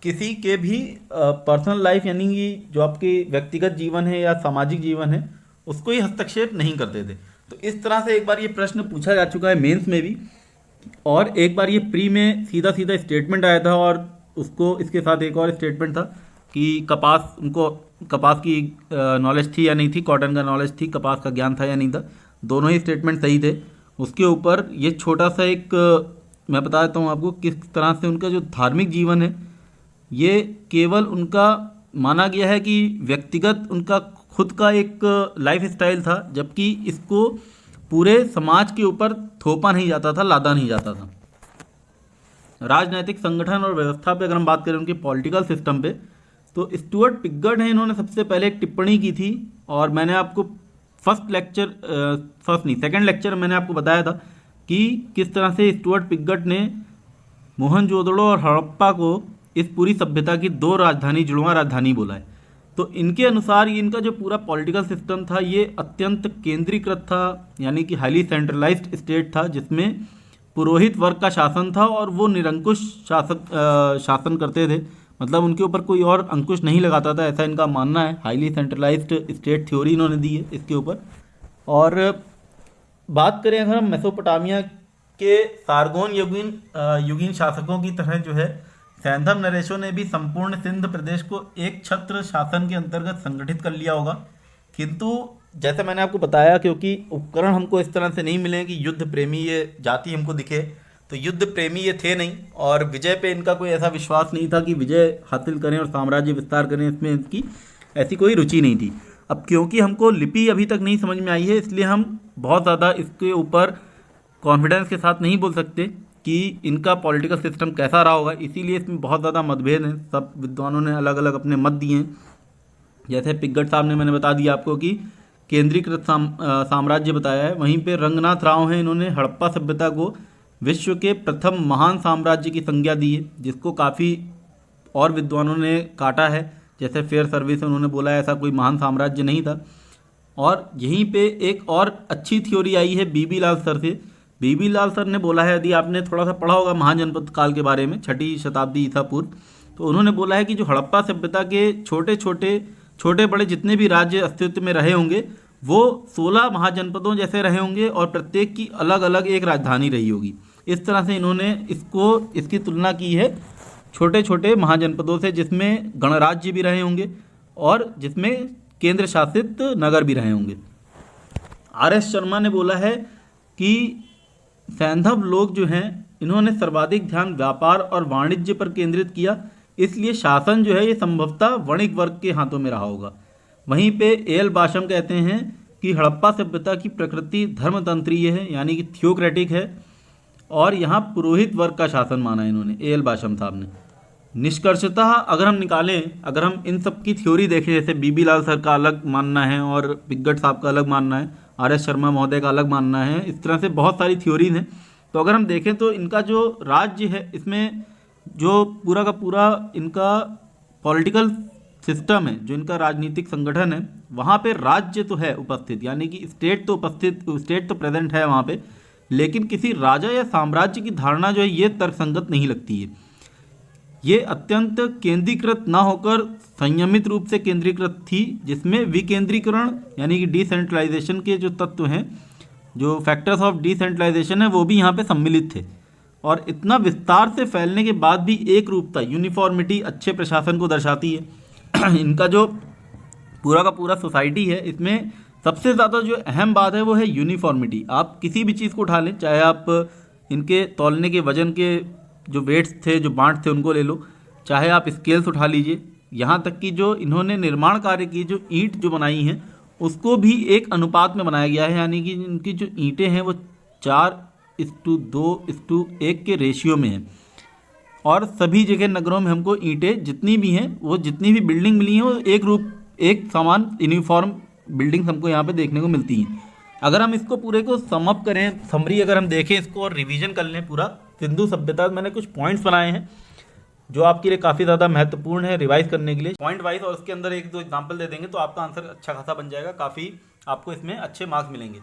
किसी के भी पर्सनल लाइफ यानी कि जो आपके व्यक्तिगत जीवन है या सामाजिक जीवन है उसको ये हस्तक्षेप नहीं करते थे। तो इस तरह से एक बार ये प्रश्न पूछा जा चुका है मेंस में भी, और एक बार ये प्री में सीधा सीधा स्टेटमेंट आया था, और उसको इसके साथ एक और स्टेटमेंट था कि कपास, उनको कपास की नॉलेज थी या नहीं थी, कॉटन का नॉलेज थी, कपास का ज्ञान था या नहीं था, दोनों ही स्टेटमेंट सही थे। उसके ऊपर ये छोटा सा एक मैं बता देता हूँ आपको किस तरह से उनका जो धार्मिक जीवन है ये केवल उनका माना गया है कि व्यक्तिगत उनका खुद का एक लाइफ स्टाइल था, जबकि इसको पूरे समाज के ऊपर थोपा नहीं जाता था, लादा नहीं जाता था। राजनीतिक संगठन और व्यवस्था पे अगर हम बात करें उनके पॉलिटिकल सिस्टम पे, तो स्टुअर्ट पिगट हैं, इन्होंने सबसे पहले एक टिप्पणी की थी, और मैंने आपको सेकंड लेक्चर मैंने आपको बताया था कि किस तरह से स्टुअर्ट पिगट ने मोहनजोदड़ो और हड़प्पा को इस पूरी सभ्यता की दो राजधानी, जुड़वां राजधानी बोला है। तो इनके अनुसार ये इनका जो पूरा पॉलिटिकल सिस्टम था ये अत्यंत केंद्रीकृत था, यानी कि हाईली सेंट्रलाइज्ड स्टेट था, जिसमें पुरोहित वर्ग का शासन था और वो निरंकुश शासन करते थे, मतलब उनके ऊपर कोई और अंकुश नहीं लगाता था, ऐसा इनका मानना है। हाईली सेंट्रलाइज्ड स्टेट थ्योरी इन्होंने दी है इसके ऊपर। और बात करें अगर हम मेसोपोटामिया के सारगोन युगीन शासकों की तरह जो है सैंधव नरेशों ने भी संपूर्ण सिंध प्रदेश को एक छत्र शासन के अंतर्गत संगठित कर लिया होगा, किंतु जैसे मैंने आपको बताया क्योंकि उपकरण हमको इस तरह से नहीं मिले कि युद्ध प्रेमी ये जाति हमको दिखे, तो युद्ध प्रेमी ये थे नहीं, और विजय पे इनका कोई ऐसा विश्वास नहीं था कि विजय हासिल करें और साम्राज्य विस्तार करें, इसमें इनकी ऐसी कोई रुचि नहीं थी। अब क्योंकि हमको लिपि अभी तक नहीं समझ में आई है, इसलिए हम बहुत ज़्यादा इसके ऊपर कॉन्फिडेंस के साथ नहीं बोल सकते कि इनका पॉलिटिकल सिस्टम कैसा रहा होगा, इसीलिए इसमें बहुत ज़्यादा मतभेद हैं। सब विद्वानों ने अलग अलग अपने मत दिए हैं। जैसे पिगट साहब ने मैंने बता दिया आपको कि केंद्रीकृत साम्राज्य बताया है, वहीं पे रंगनाथ राव हैं, इन्होंने हड़प्पा सभ्यता को विश्व के प्रथम महान साम्राज्य की संज्ञा दी है, जिसको काफ़ी और विद्वानों ने काटा है। जैसे फेयर सर्विस उन्होंने बोला है ऐसा कोई महान साम्राज्य नहीं था। और यहीं पे एक और अच्छी थ्योरी आई है बीबी लाल सर से। बीबी लाल सर ने बोला है, यदि आपने थोड़ा सा पढ़ा होगा महाजनपद काल के बारे में, 6वीं शताब्दी ईसा पूर्व, तो उन्होंने बोला है कि जो हड़प्पा सभ्यता के छोटे बड़े जितने भी राज्य अस्तित्व में रहे होंगे वो 16 महाजनपदों जैसे रहे होंगे और प्रत्येक की अलग अलग एक राजधानी रही होगी। इस तरह से इन्होंने इसकी तुलना की है छोटे छोटे महाजनपदों से, जिसमें गणराज्य भी रहे होंगे और जिसमें केंद्र शासित नगर भी रहे होंगे। आर.एस. शर्मा ने बोला है कि सैंधव लोग जो हैं इन्होंने सर्वाधिक ध्यान व्यापार और वाणिज्य पर केंद्रित किया, इसलिए शासन जो है ये संभवतः वणिक वर्ग के हाथों में रहा होगा। वहीं पे एल बाशम कहते हैं कि हड़प्पा सभ्यता की प्रकृति धर्मतंत्रीय है, यानी कि थियोक्रेटिक है, और यहाँ पुरोहित वर्ग का शासन माना है इन्होंने, ए एल बाशम साहब ने। निष्कर्षतः अगर हम निकालें, अगर हम इन सब की थ्योरी देखें, जैसे बीबी लाल सर का अलग मानना है और पिग्गट साहब का अलग मानना है, आर एस शर्मा महोदय का अलग मानना है, इस तरह से बहुत सारी थ्योरीज हैं। तो अगर हम देखें तो इनका जो राज्य है, इसमें जो पूरा का पूरा इनका पॉलिटिकल सिस्टम है, जो इनका राजनीतिक संगठन है, वहाँ पे राज्य तो है उपस्थित, यानी कि स्टेट तो प्रेजेंट है वहाँ पे, लेकिन किसी राजा या साम्राज्य की धारणा जो है ये तर्कसंगत नहीं लगती है। ये अत्यंत केंद्रीकृत ना होकर संयमित रूप से केंद्रीकृत थी, जिसमें विकेंद्रीकरण यानी कि डिसेंट्रलाइजेशन के जो तत्व हैं, जो फैक्टर्स ऑफ डिसेंट्रलाइजेशन है, वो भी यहाँ पे सम्मिलित थे। और इतना विस्तार से फैलने के बाद भी एक रूपता, यूनिफॉर्मिटी अच्छे प्रशासन को दर्शाती है। इनका जो पूरा का पूरा सोसाइटी है, इसमें सबसे ज़्यादा जो अहम बात है वो है यूनिफॉर्मिटी। आप किसी भी चीज़ को उठा लें, चाहे आप इनके तौलने के वजन के जो वेट्स थे, जो बांट थे, उनको ले लो, चाहे आप स्केल्स उठा लीजिए, यहाँ तक कि जो इन्होंने निर्माण कार्य की, जो ईंट जो बनाई हैं, उसको भी एक अनुपात में बनाया गया है, यानी कि इनकी जो ईंटें हैं वो 4:2:1 के रेशियो में है। और सभी जगह नगरों में हमको ईंटें जितनी भी हैं, वो जितनी भी बिल्डिंग मिली हैं, वो एक समान यूनिफॉर्म बिल्डिंग हमको यहाँ पे देखने को मिलती हैं। अगर हम इसको पूरे को समअप करें, समरी अगर हम देखें इसको और रिवीजन कर लें पूरा सिंधु सभ्यता, मैंने कुछ पॉइंट्स बनाए हैं जो आपके लिए काफ़ी ज़्यादा महत्वपूर्ण है रिवाइज करने के लिए, पॉइंट वाइज, और उसके अंदर एक दो एग्जाम्पल दे देंगे तो आपका आंसर अच्छा खासा बन जाएगा, काफ़ी आपको इसमें अच्छे मार्क्स मिलेंगे।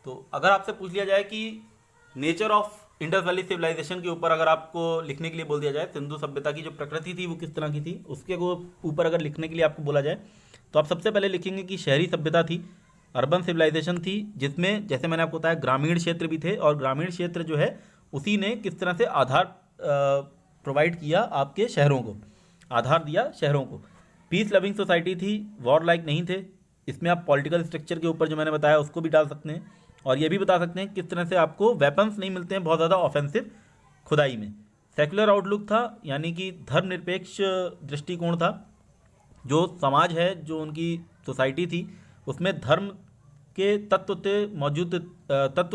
तो अगर आपसे पूछ लिया जाए कि nature of Indus valley civilisation के ऊपर अगर आपको लिखने के लिए बोल दिया जाए, सिंधु सभ्यता की जो प्रकृति थी वो किस तरह की थी, उसके ऊपर अगर लिखने के लिए आपको बोला जाए, तो आप सबसे पहले लिखेंगे कि शहरी सभ्यता थी, अर्बन सिविलाइजेशन थी, जिसमें जैसे मैंने आपको बताया ग्रामीण क्षेत्र भी थे, और ग्रामीण क्षेत्र जो है उसी ने किस तरह से आधार प्रोवाइड किया आपके शहरों को, आधार दिया शहरों को। पीस लविंग सोसाइटी थी, वॉर लाइक नहीं थे। इसमें आप पॉलिटिकल स्ट्रक्चर के ऊपर जो मैंने बताया उसको भी डाल सकते हैं, और ये भी बता सकते हैं किस तरह से आपको वेपन्स नहीं मिलते हैं बहुत ज़्यादा ऑफेंसिव खुदाई में। सेक्युलर आउटलुक था, यानी कि धर्मनिरपेक्ष दृष्टिकोण था। जो समाज है, जो उनकी सोसाइटी थी, उसमें धर्म के तत्व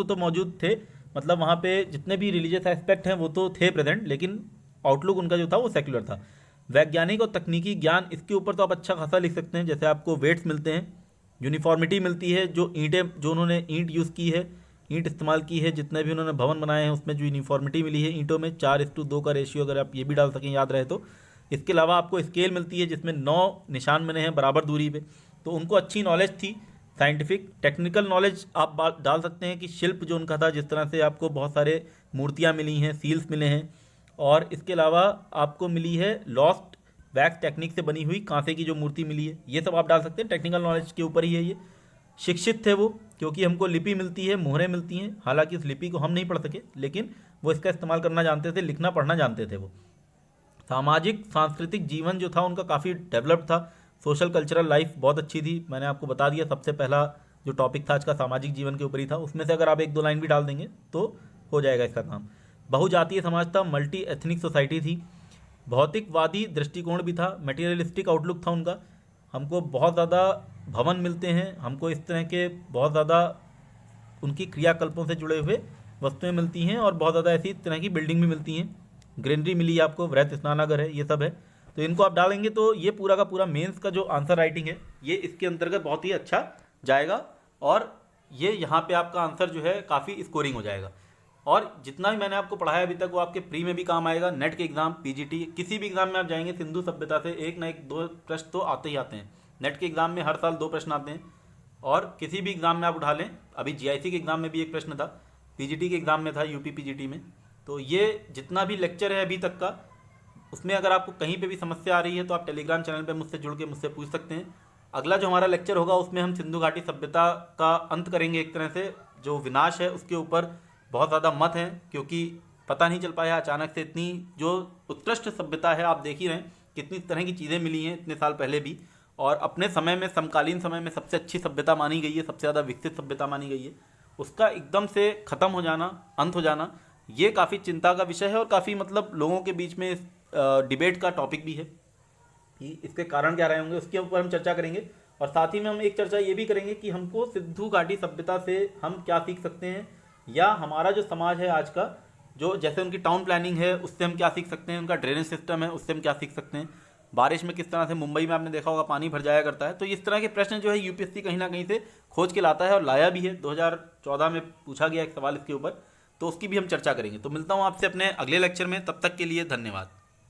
तो मौजूद थे, मतलब वहाँ पे जितने भी रिलीजियस एस्पेक्ट हैं वो तो थे प्रेजेंट, लेकिन आउटलुक उनका जो था वो सेक्युलर था। वैज्ञानिक और तकनीकी ज्ञान, इसके ऊपर तो आप अच्छा खासा लिख सकते हैं, जैसे आपको वेट्स मिलते हैं, यूनिफॉर्मिटी मिलती है, जो उन्होंने ईंट यूज़ की है, ईंट इस्तेमाल की है, जितने भी उन्होंने भवन बनाए हैं उसमें जो यूनिफॉर्मिटी मिली है ईंटों में 4:2 का रेशियो, अगर आप ये भी डाल सकें याद रहे तो। इसके अलावा आपको स्केल मिलती है जिसमें 9 निशान बने हैं बराबर दूरी पे, तो उनको अच्छी नॉलेज थी। साइंटिफिक टेक्निकल नॉलेज आप डाल सकते हैं कि शिल्प जो उनका था, जिस तरह से आपको बहुत सारे मूर्तियाँ मिली हैं, सील्स मिले हैं, और इसके अलावा आपको मिली है लॉस्ट वैक्स टेक्निक से बनी हुई कांसे की जो मूर्ति मिली है, ये सब आप डाल सकते हैं, टेक्निकल नॉलेज के ऊपर ही है ये। शिक्षित थे वो, क्योंकि हमको लिपि मिलती है, मोहरें मिलती हैं, हालांकि इस लिपि को हम नहीं पढ़ सके, लेकिन वो इसका इस्तेमाल करना जानते थे, लिखना पढ़ना जानते थे वो। सामाजिक सांस्कृतिक जीवन जो था उनका काफ़ी डेवलप्ड था, सोशल कल्चरल लाइफ बहुत अच्छी थी। मैंने आपको बता दिया, सबसे पहला जो टॉपिक था आज का सामाजिक जीवन के ऊपर ही था, उसमें से अगर आप 1-2 लाइन भी डाल देंगे तो हो जाएगा इसका काम। बहुजातीय समाज था, मल्टी एथनिक सोसाइटी थी, भौतिकवादी दृष्टिकोण भी था, मटेरियलिस्टिक आउटलुक था उनका, हमको बहुत ज़्यादा भवन मिलते हैं, हमको इस तरह के बहुत ज़्यादा उनकी क्रियाकल्पों से जुड़े हुए वस्तुएं मिलती हैं, और बहुत ज़्यादा ऐसी तरह की बिल्डिंग भी मिलती हैं, ग्रीनरी मिली आपको, वृहत स्नानागार है, ये सब है। तो इनको आप डालेंगे तो ये पूरा का पूरा मेंस का जो आंसर राइटिंग है ये इसके अंतर्गत बहुत ही अच्छा जाएगा, और ये यहाँ पे आपका आंसर जो है काफ़ी स्कोरिंग हो जाएगा। और जितना भी मैंने आपको पढ़ाया अभी तक वो आपके प्री में भी काम आएगा, नेट के एग्जाम, पीजीटी, किसी भी एग्जाम में आप जाएंगे सिंधु सभ्यता से एक ना एक 2 प्रश्न तो आते ही आते हैं। नेट के एग्जाम में हर साल 2 प्रश्न आते हैं, और किसी भी एग्जाम में आप उठा लें, अभी जीआईसी के एग्जाम में भी एक प्रश्न था, पीजीटी के एग्जाम में था, यूपी पीजीटी में। तो ये जितना भी लेक्चर है अभी तक का, उसमें अगर आपको कहीं पे भी समस्या आ रही है तो आप टेलीग्राम चैनल पे मुझसे जुड़ के मुझसे पूछ सकते हैं। अगला जो हमारा लेक्चर होगा उसमें हम सिंधु घाटी सभ्यता का अंत करेंगे। एक तरह से जो विनाश है उसके ऊपर बहुत ज़्यादा मत हैं, क्योंकि पता नहीं चल पाया अचानक से, इतनी जो उत्कृष्ट सभ्यता है आप देख ही रहे हैं कितनी तरह की चीज़ें मिली हैं इतने साल पहले भी, और अपने समय में, समकालीन समय में सबसे अच्छी सभ्यता मानी गई है, सबसे ज़्यादा विकसित सभ्यता मानी गई है, उसका एकदम से ख़त्म हो जाना, अंत हो जाना, ये काफ़ी चिंता का विषय है, और काफ़ी मतलब लोगों के बीच में डिबेट का टॉपिक भी है कि इसके कारण क्या रहे होंगे, उसके ऊपर हम चर्चा करेंगे। और साथ ही में हम एक चर्चा ये भी करेंगे कि हमको सिंधु घाटी सभ्यता से हम क्या सीख सकते हैं, या हमारा जो समाज है आज का, जो जैसे उनकी टाउन प्लानिंग है उससे हम क्या सीख सकते हैं, उनका ड्रेनेज सिस्टम है उससे हम क्या सीख सकते हैं, बारिश में किस तरह से मुंबई में आपने देखा होगा पानी भर जाया करता है। तो इस तरह के प्रश्न जो है यूपीएससी कहीं ना कहीं से खोज के लाता है, और लाया भी है। 2014 में पूछा गया एक सवाल इसके ऊपर, तो उसकी भी हम चर्चा करेंगे। तो मिलता हूँ आपसे अपने अगले लेक्चर में, तब तक के लिए धन्यवाद।